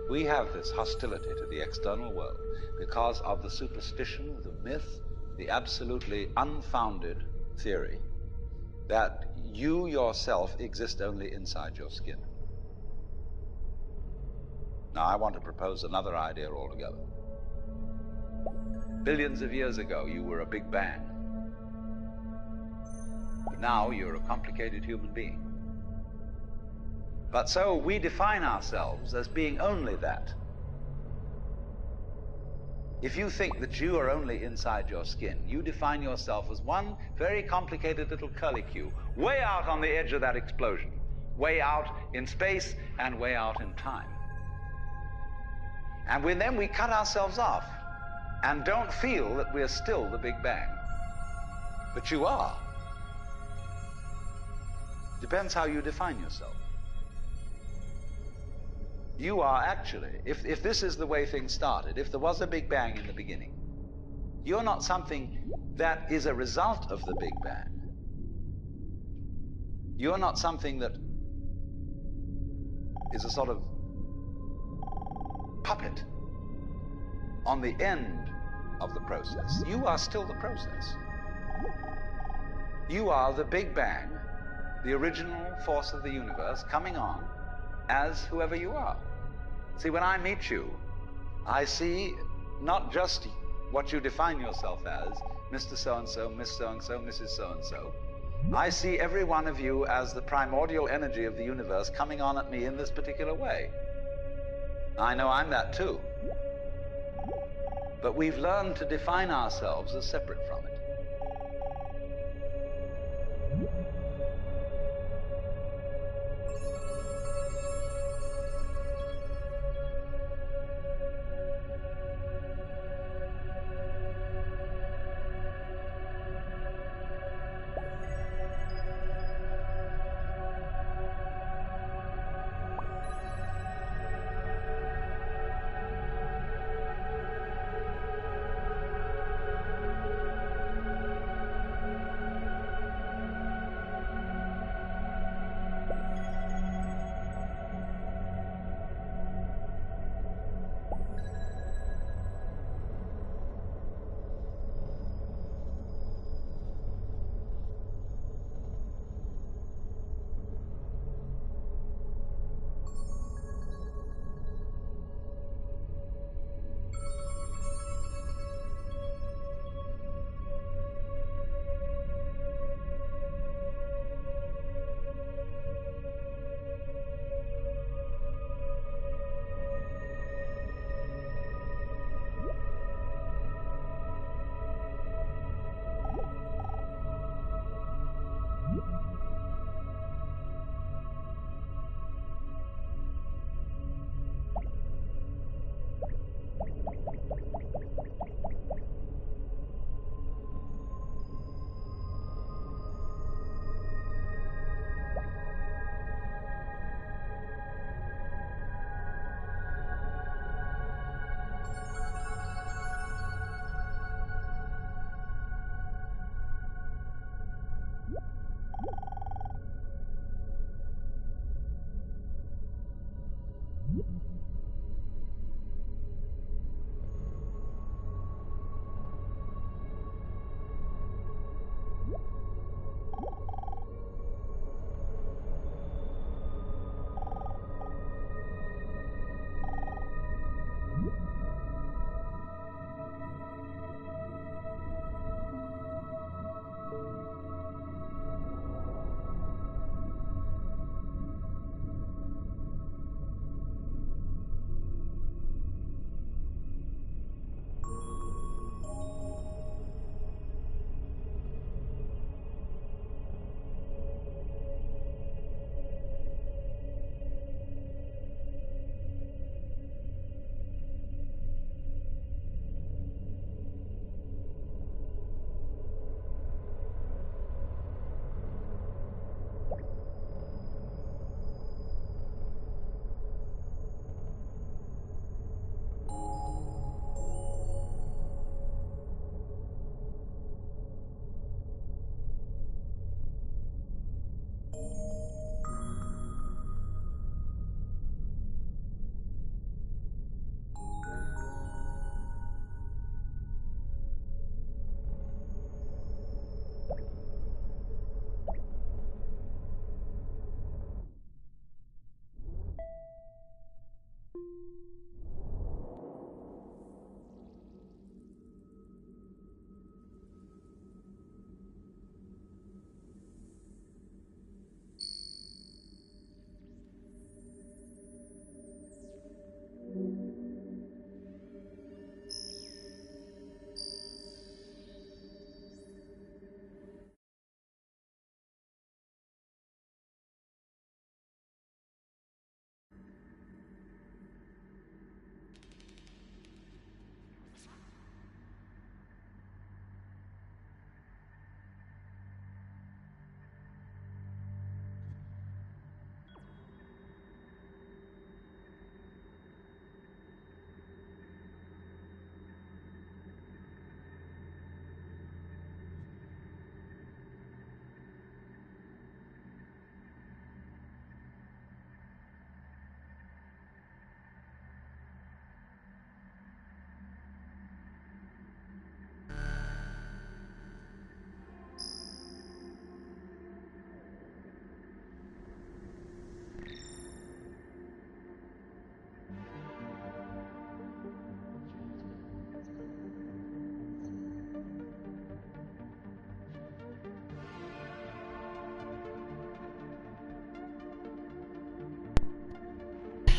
We have this hostility to the external world because of the superstition, the myth, the absolutely unfounded theory that you yourself exist only inside your skin. Now, I want to propose another idea altogether. Billions of years ago, you were a big bang. Now you're a complicated human being. But so we define ourselves as being only that. If you think that you are only inside your skin, you define yourself as one very complicated little curlicue, way out on the edge of that explosion, way out in space and way out in time. And then we cut ourselves off and don't feel that we're still the Big Bang. But you are. Depends how you define yourself. You are actually, if this is the way things started, if there was a Big Bang in the beginning, you're not something that is a result of the Big Bang. You're not something that is a sort of puppet on the end of the process. You are still the process. You are the Big Bang, the original force of the universe coming on as whoever you are. See, when I meet you, I see not just what you define yourself as, Mr. So-and-so, Miss So-and-so, Mrs. So-and-so. I see every one of you as the primordial energy of the universe coming on at me in this particular way. I know I'm that too. But we've learned to define ourselves as separate from it.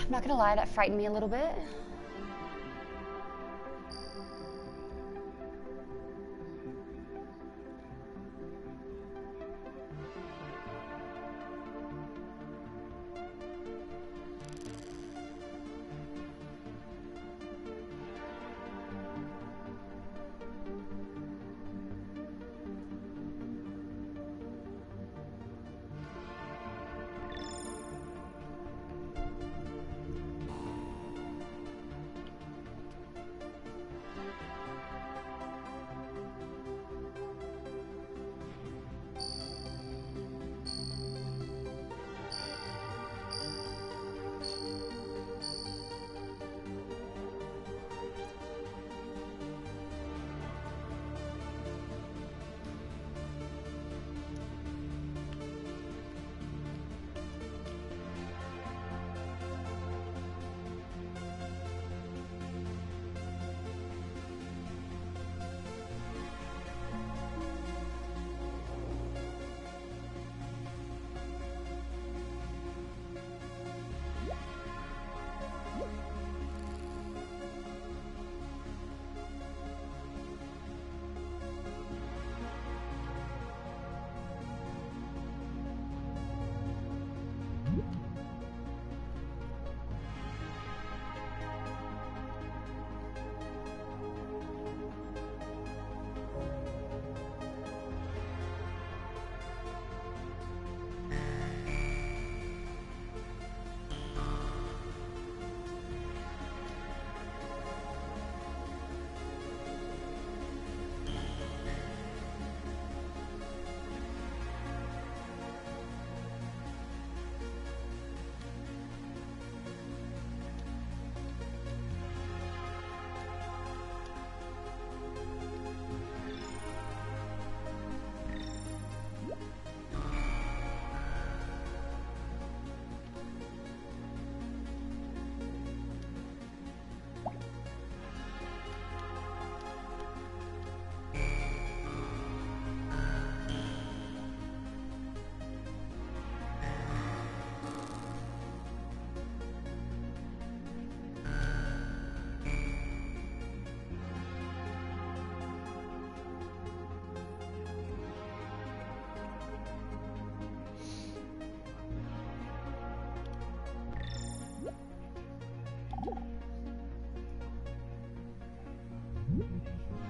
I'm not gonna lie, that frightened me a little bit.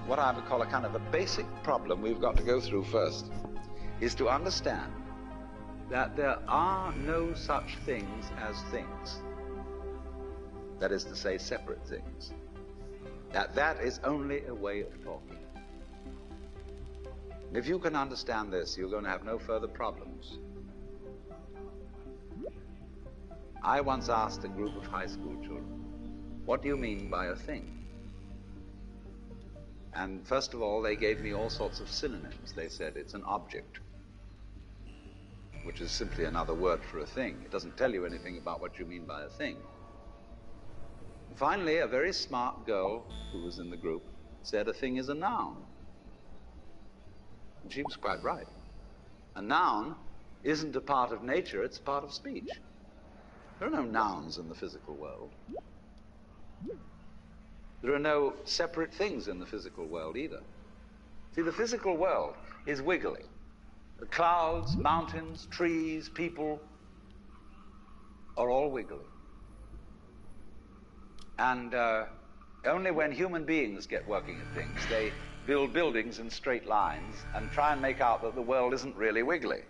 What I would call a kind of a basic problem we've got to go through first is to understand that there are no such things as things. That is to say, separate things. That is only a way of talking. If you can understand this, you're going to have no further problems. I once asked a group of high school children, what do you mean by a thing? And first of all, they gave me all sorts of synonyms. They said it's an object, which is simply another word for a thing. It doesn't tell you anything about what you mean by a thing. And finally, a very smart girl who was in the group said a thing is a noun. And she was quite right. A noun isn't a part of nature, it's a part of speech. There are no nouns in the physical world. There are no separate things in the physical world either. See, the physical world is wiggly. The clouds, mountains, trees, people are all wiggly. And only when human beings get working at things, they build buildings in straight lines and try and make out that the world isn't really wiggly.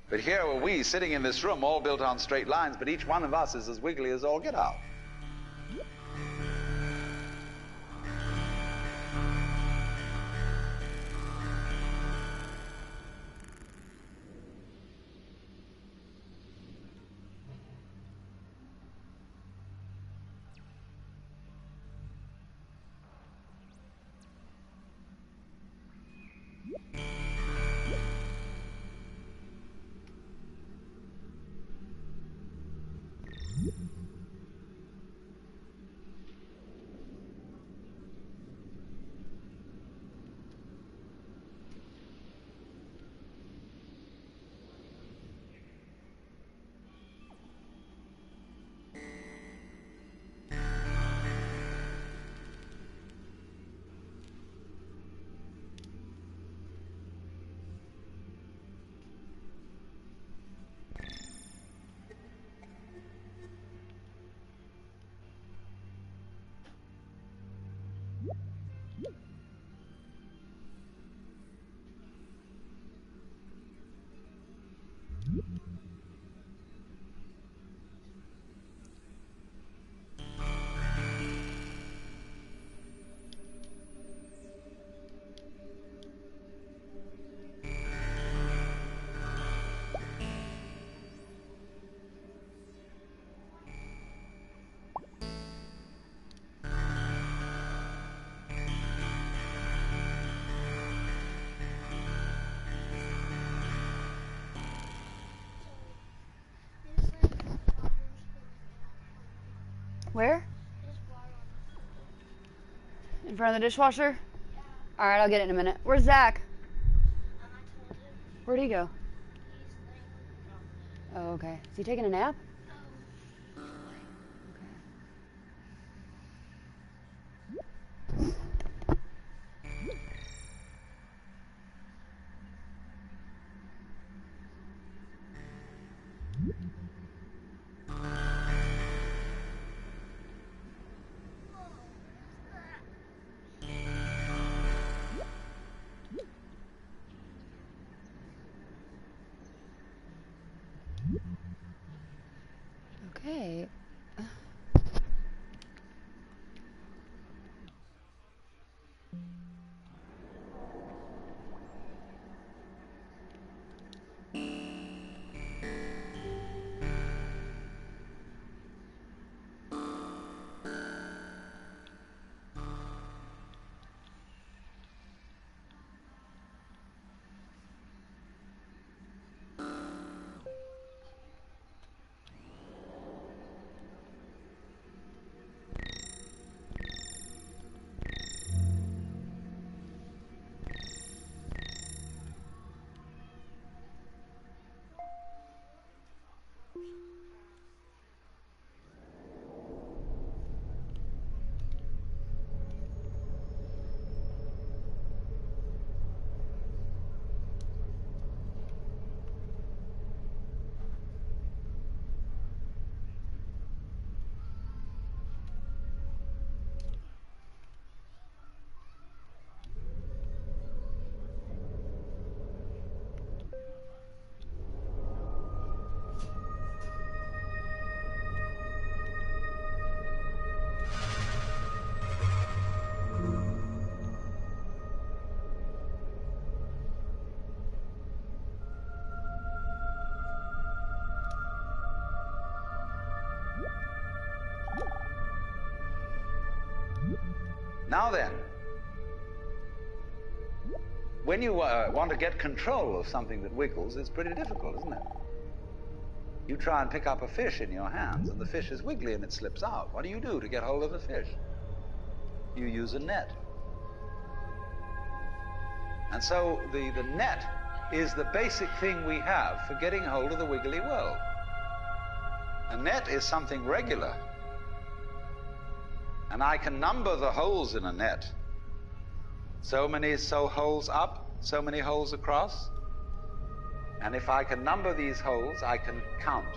But here are we sitting in this room all built on straight lines, but each one of us is as wiggly as all get out. Where? In front of the dishwasher? All right, I'll get it in a minute. Where's Zach? Where'd he go? Oh, okay. Is he taking a nap? Okay. Now then, when you want to get control of something that wiggles, it's pretty difficult, isn't it? You try and pick up a fish in your hands, and the fish is wiggly and it slips out. What do you do to get hold of the fish? You use a net. And so the net is the basic thing we have for getting hold of the wiggly world. A net is something regular. And I can number the holes in a net. So many holes up, so many holes across. And if I can number these holes, I can count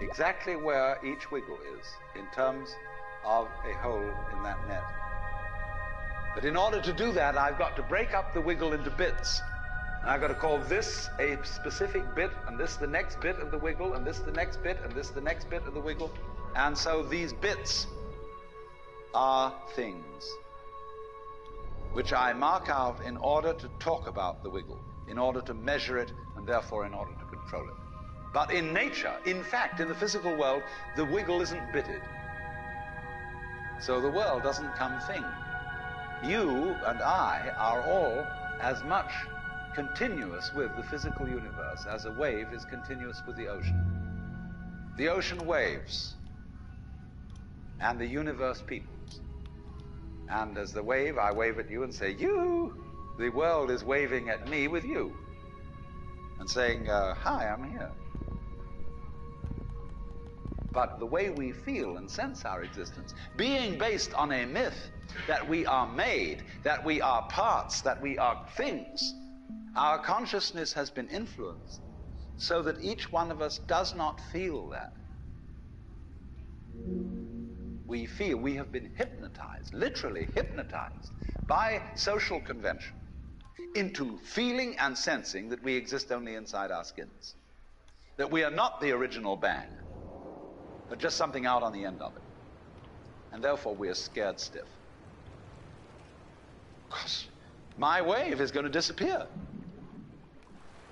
exactly where each wiggle is in terms of a hole in that net. But in order to do that, I've got to break up the wiggle into bits. And I've got to call this a specific bit, and this the next bit of the wiggle, and this the next bit, and this the next bit of the wiggle. And so these bits are things which I mark out in order to talk about the wiggle, in order to measure it, and therefore in order to control it. But in nature, in fact, in the physical world, the wiggle isn't bitted. So the world doesn't come thing. You and I are all as much continuous with the physical universe as a wave is continuous with the ocean. The ocean waves, and the universe peoples. And as the wave, I wave at you and say, you. The world is waving at me with you and saying, hi, I'm here. But the way we feel and sense our existence, being based on a myth that we are made, that we are parts, that we are things, our consciousness has been influenced so that each one of us does not feel that. we feel we have been hypnotized, literally hypnotized, by social convention into feeling and sensing that we exist only inside our skins, that we are not the original bang, but just something out on the end of it. And therefore we are scared stiff. Because my wave is going to disappear.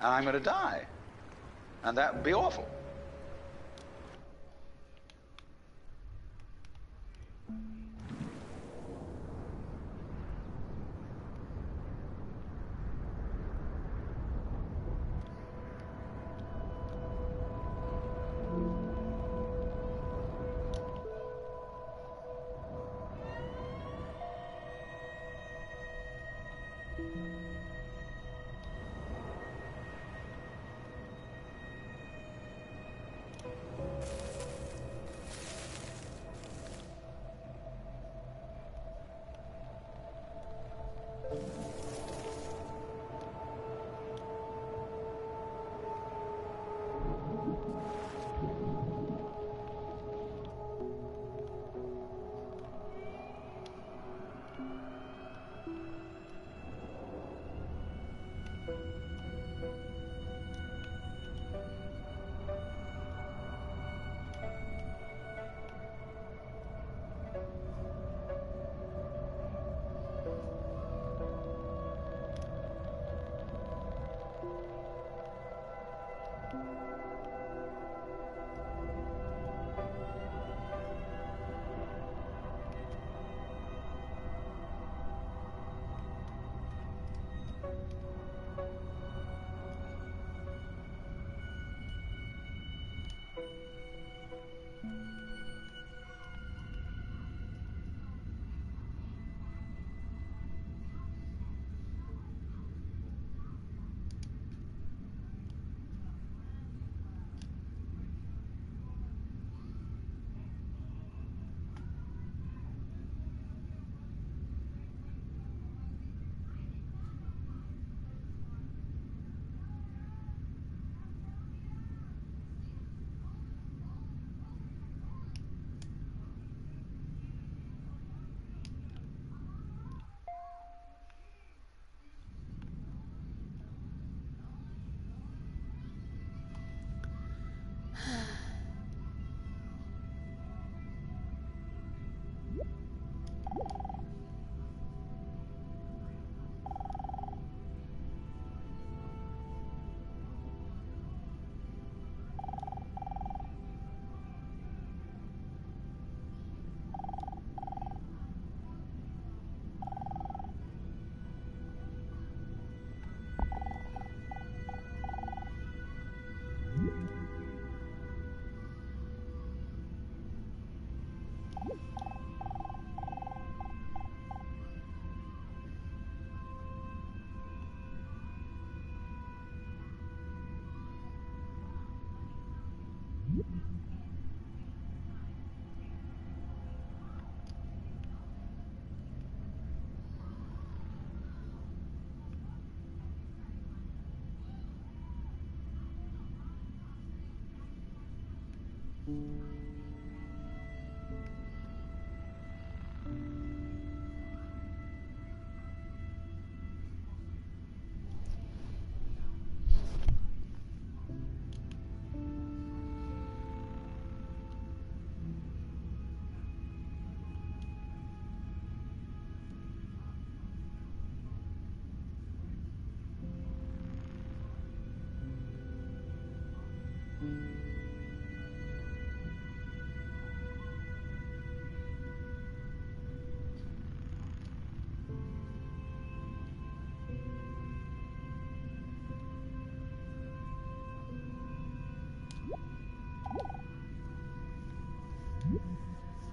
And I'm going to die. And that would be awful.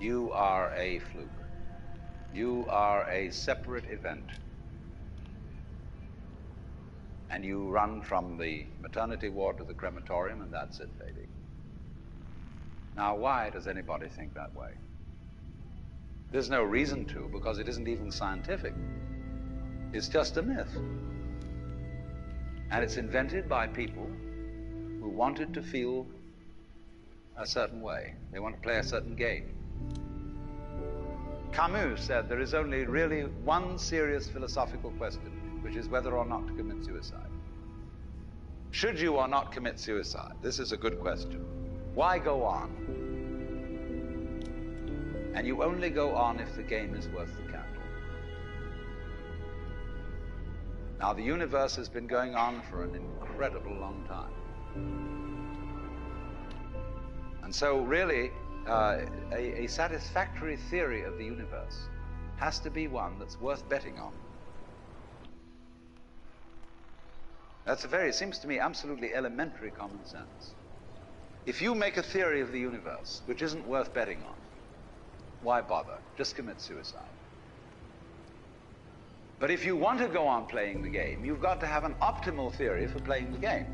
You are a fluke. You are a separate event. And you run from the maternity ward to the crematorium, and that's it, baby. Now, why does anybody think that way? There's no reason to, because it isn't even scientific. It's just a myth. And it's invented by people who wanted to feel a certain way. They want to play a certain game. Camus said there is only really one serious philosophical question, which is whether or not to commit suicide. Should you or not commit suicide? This is a good question. Why go on? And you only go on if the game is worth the candle. Now, the universe has been going on for an incredible long time. And so, really, a satisfactory theory of the universe has to be one that's worth betting on. That's seems to me, absolutely elementary common sense. If you make a theory of the universe which isn't worth betting on, why bother? Just commit suicide. But if you want to go on playing the game, you've got to have an optimal theory for playing the game.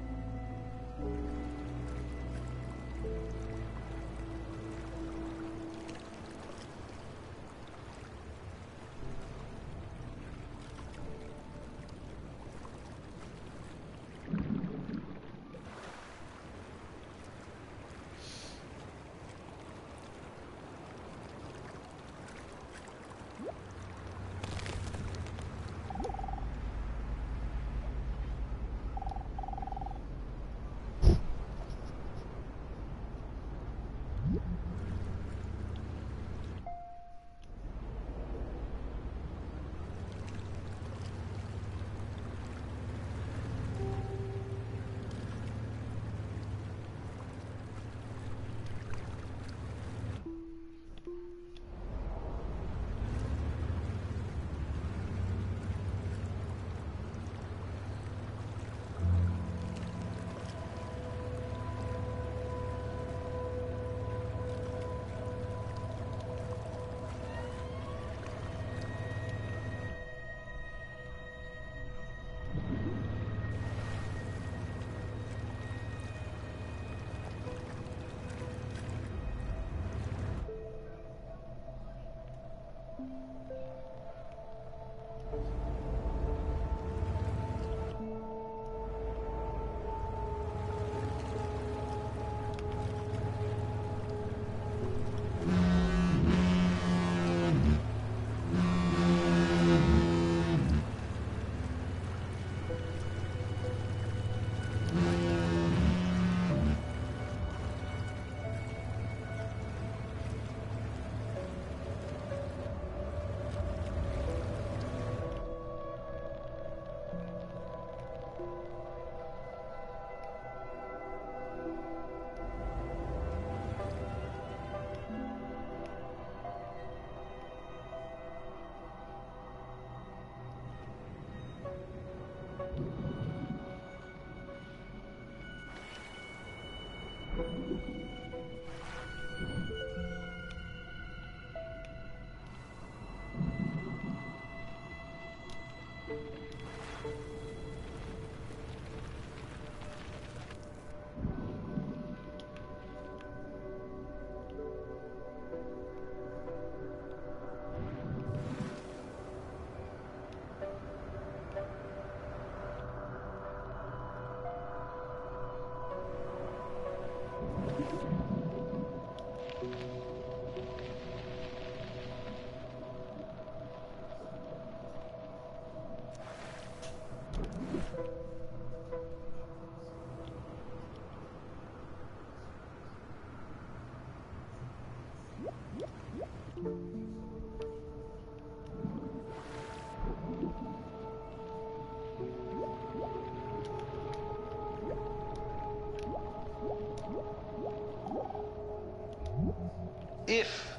If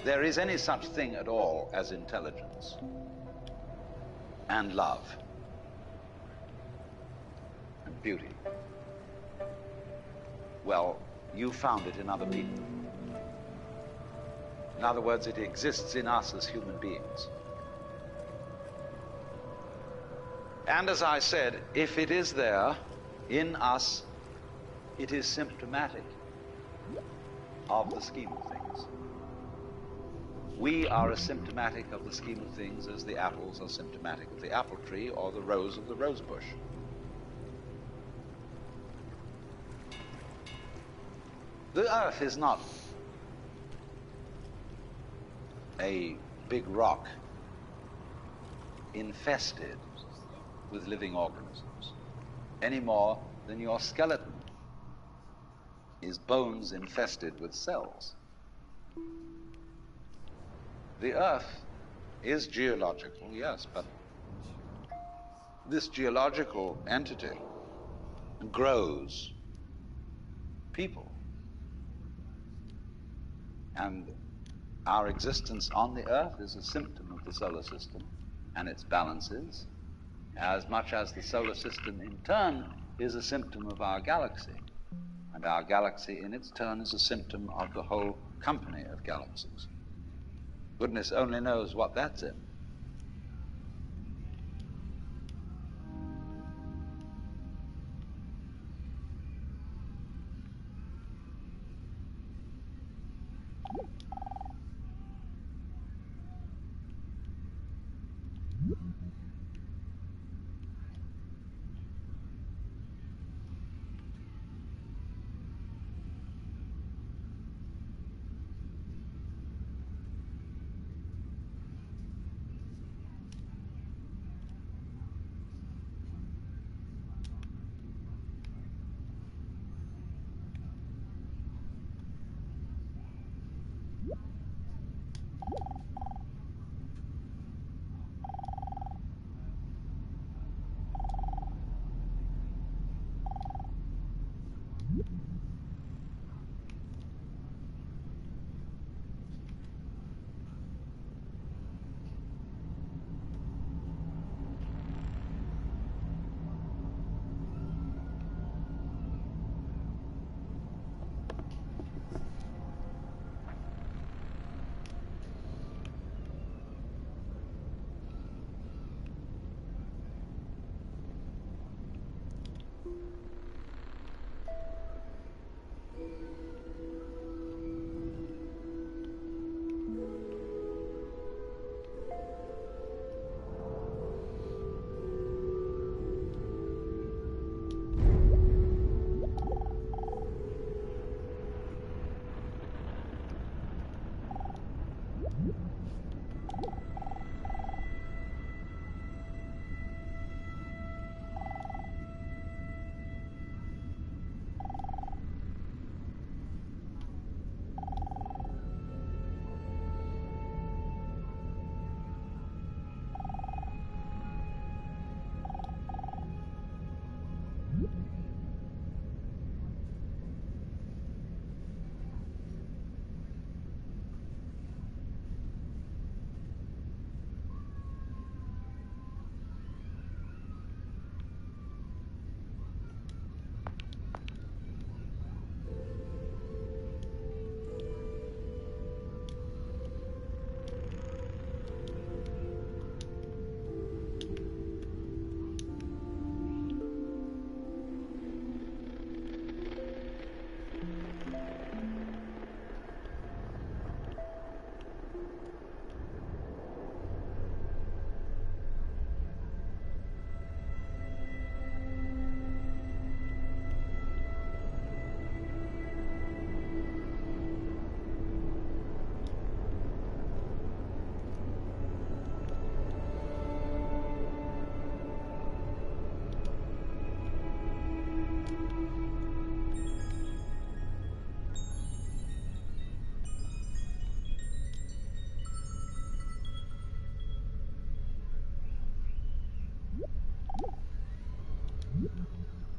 there is any such thing at all as intelligence and love and beauty, well, you found it in other people. In other words, it exists in us as human beings. And as I said, if it is there in us, it is symptomatic of the scheme of things. We are as symptomatic of the scheme of things as the apples are symptomatic of the apple tree or the rose of the rose bush. The earth is not a big rock infested with living organisms, any more than your skeleton is bones infested with cells. The Earth is geological, yes, but this geological entity grows people. And our existence on the Earth is a symptom of the solar system and its balances, as much as the solar system in turn is a symptom of our galaxy. And our galaxy in its turn is a symptom of the whole company of galaxies. Goodness only knows what that's in.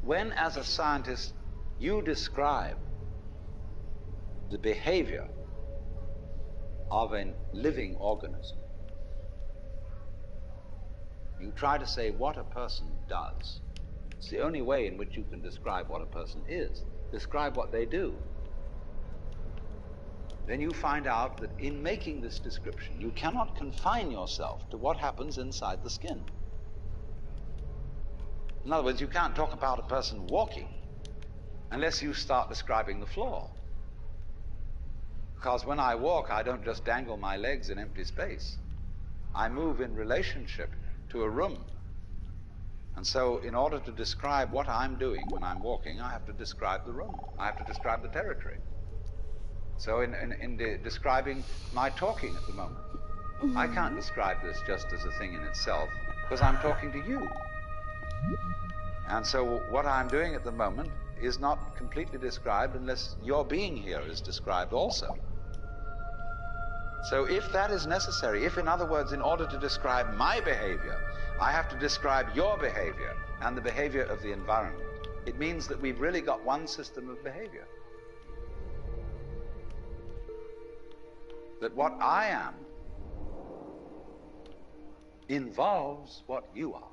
When, as a scientist, you describe the behavior of a living organism, you try to say what a person does. It's the only way in which you can describe what a person is. Describe what they do. Then you find out that in making this description, you cannot confine yourself to what happens inside the skin. In other words, you can't talk about a person walking unless you start describing the floor. Because when I walk, I don't just dangle my legs in empty space. I move in relationship to a room. And so in order to describe what I'm doing when I'm walking, I have to describe the room. I have to describe the territory. So in describing my talking at the moment, I can't describe this just as a thing in itself, because I'm talking to you. And so what I'm doing at the moment is not completely described unless your being here is described also. So if that is necessary, if, in other words, in order to describe my behavior, I have to describe your behavior and the behavior of the environment, it means that we've really got one system of behavior. That what I am involves what you are.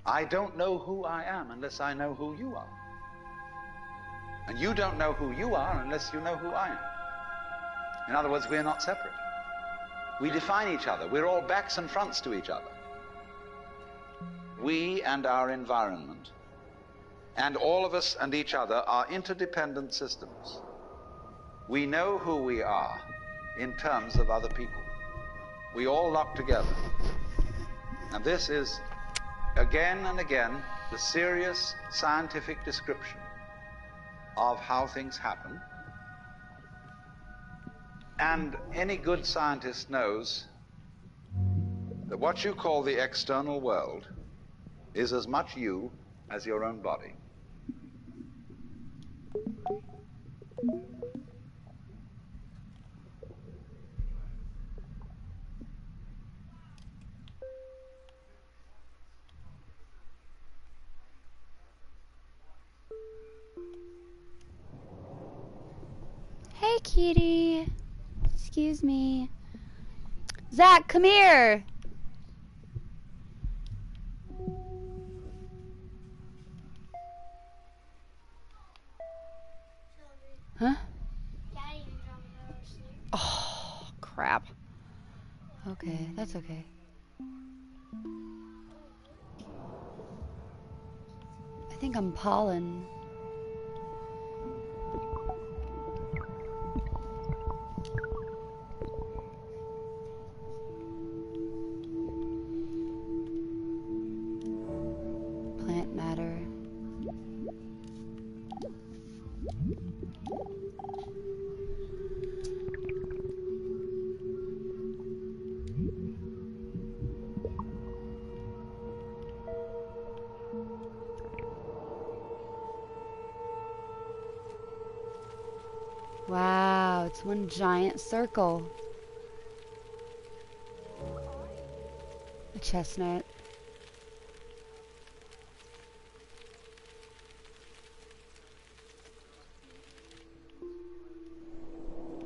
I don't know who I am unless I know who you are. And you don't know who you are unless you know who I am. In other words, we're not separate. We define each other. We're all backs and fronts to each other. We and our environment, and all of us and each other, are interdependent systems. We know who we are in terms of other people. We all lock together. And this is, again and again, the serious scientific description of how things happen. And any good scientist knows that what you call the external world is as much you as your own body. Hey, kitty. Excuse me. Zach, come here. Huh? Oh, crap. Okay, that's okay. I think I'm pollen. Plant matter. Wow, it's one giant circle. A chestnut.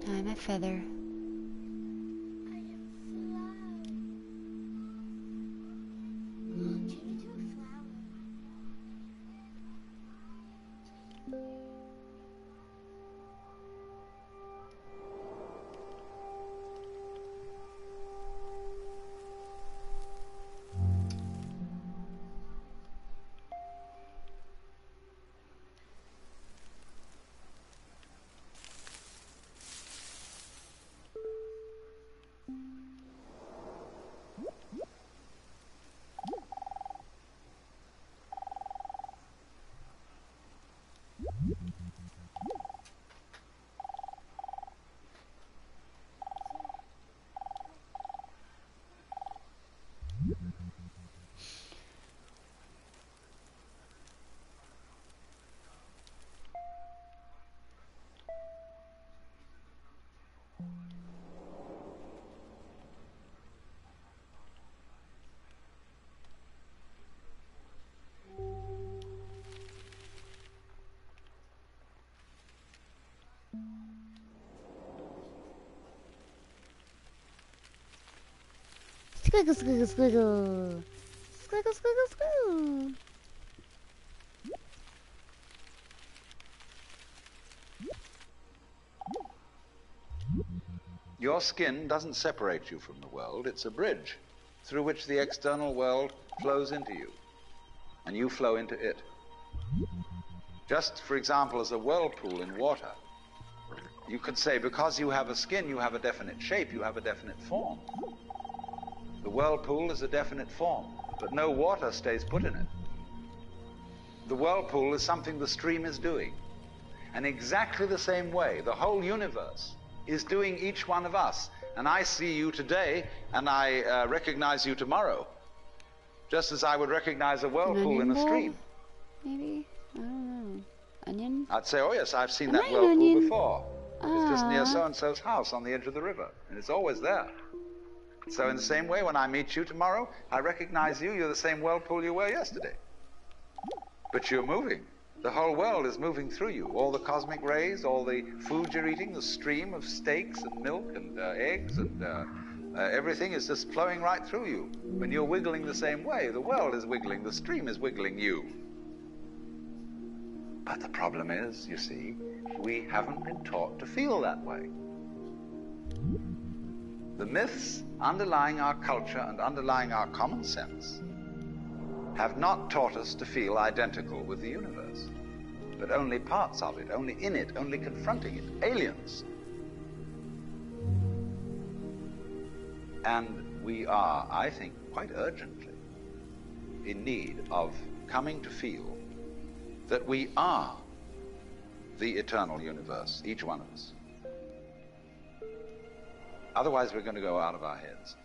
I'm a feather. Squiggle, squiggle, squiggle. Squiggle, squiggle, squiggle. Your skin doesn't separate you from the world. It's a bridge through which the external world flows into you, and you flow into it. Just, for example, as a whirlpool in water, you could say, because you have a skin, you have a definite shape, you have a definite form. The whirlpool is a definite form, but no water stays put in it. The whirlpool is something the stream is doing. And exactly the same way, the whole universe is doing each one of us. And I see you today, and I recognize you tomorrow, just as I would recognize a whirlpool in a stream. Maybe? I don't know. Onion? I'd say, oh yes, I've seen Am that I an whirlpool onion? before. It's just near so-and-so's house on the edge of the river, and it's always there. So in the same way, when I meet you tomorrow, I recognize you. You're the same whirlpool you were yesterday. But you're moving. The whole world is moving through you. All the cosmic rays, all the food you're eating, the stream of steaks and milk and eggs and everything is just flowing right through you. When you're wiggling the same way, the world is wiggling, the stream is wiggling you. But the problem is, you see, we haven't been taught to feel that way. The myths underlying our culture and underlying our common sense have not taught us to feel identical with the universe, but only parts of it, only in it, only confronting it, aliens. And we are, I think, quite urgently in need of coming to feel that we are the eternal universe, each one of us. Otherwise, we're going to go out of our heads.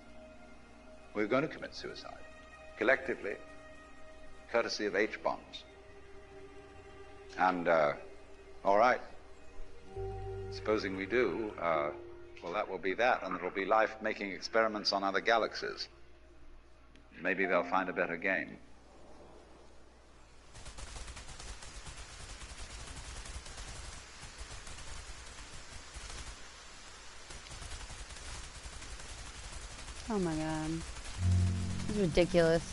We're going to commit suicide, collectively, courtesy of H-bombs. And, all right, supposing we do, well, that will be that, and there will be life making experiments on other galaxies. Maybe they'll find a better game. Oh my god. This is ridiculous.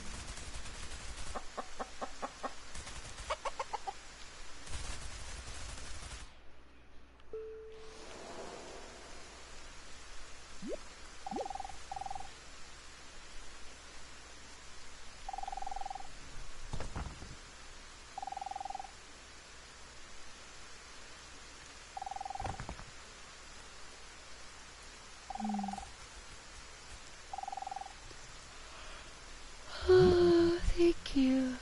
Oh, thank you.